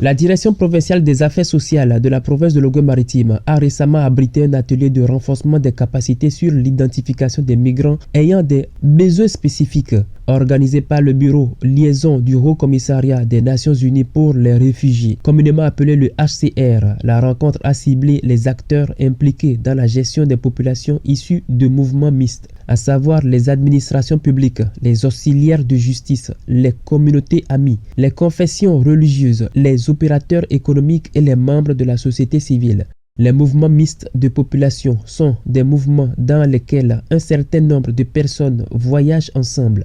La direction provinciale des affaires sociales de la province de Logoué-Maritime a récemment abrité un atelier de renforcement des capacités sur l'identification des migrants ayant des besoins spécifiques, organisé par le bureau liaison du Haut Commissariat des Nations Unies pour les réfugiés, communément appelé le HCR. La rencontre a ciblé les acteurs impliqués dans la gestion des populations issues de mouvements mixtes, à savoir les administrations publiques, les auxiliaires de justice, les communautés amies, les confessions religieuses, les opérateurs économiques et les membres de la société civile. Les mouvements mixtes de population sont des mouvements dans lesquels un certain nombre de personnes voyagent ensemble,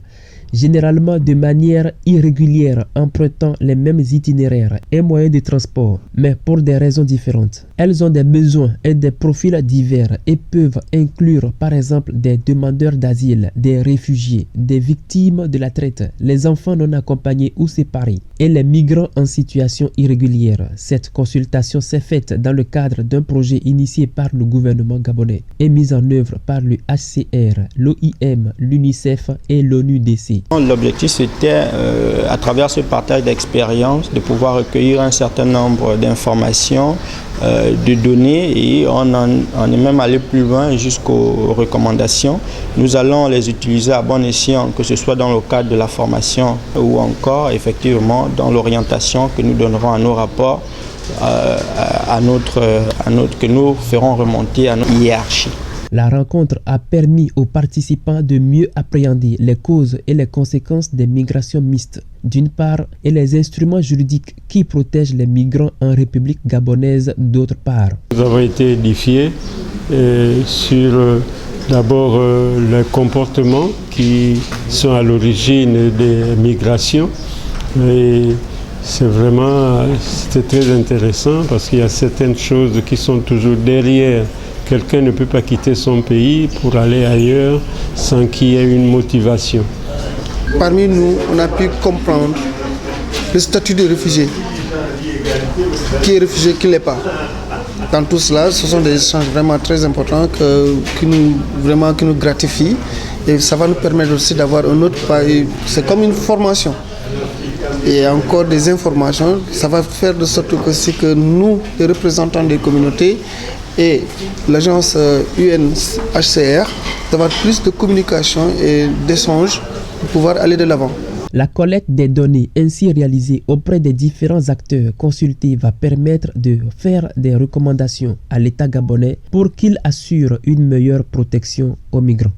généralement de manière irrégulière, empruntant les mêmes itinéraires et moyens de transport, mais pour des raisons différentes. Elles ont des besoins et des profils divers et peuvent inclure par exemple des demandeurs d'asile, des réfugiés, des victimes de la traite, les enfants non accompagnés ou séparés et les migrants en situation irrégulière. Cette consultation s'est faite dans le cadre d'un projet initié par le gouvernement gabonais et mis en œuvre par le HCR, l'OIM, l'UNICEF et l'ONUDC. L'objectif c'était, à travers ce partage d'expérience, de pouvoir recueillir un certain nombre d'informations, de données, et on est même allé plus loin jusqu'aux recommandations. Nous allons les utiliser à bon escient, que ce soit dans le cadre de la formation ou encore effectivement dans l'orientation que nous donnerons à nos rapports, que nous ferons remonter à notre hiérarchie. La rencontre a permis aux participants de mieux appréhender les causes et les conséquences des migrations mixtes, d'une part, et les instruments juridiques qui protègent les migrants en République gabonaise, d'autre part. Nous avons été édifiés sur d'abord les comportements qui sont à l'origine des migrations. Et c'était très intéressant parce qu'il y a certaines choses qui sont toujours derrière. Quelqu'un ne peut pas quitter son pays pour aller ailleurs sans qu'il y ait une motivation. Parmi nous, on a pu comprendre le statut de réfugié. Qui est réfugié, qui ne l'est pas. Dans tout cela, ce sont des échanges vraiment très importants qui nous gratifient. Et ça va nous permettre aussi d'avoir un autre pays. C'est comme une formation. Et encore des informations. Ça va faire de sorte que nous, les représentants des communautés, et l'agence UNHCR, d'avoir plus de communication et d'échanges pour pouvoir aller de l'avant. La collecte des données ainsi réalisée auprès des différents acteurs consultés va permettre de faire des recommandations à l'État gabonais pour qu'il assure une meilleure protection aux migrants.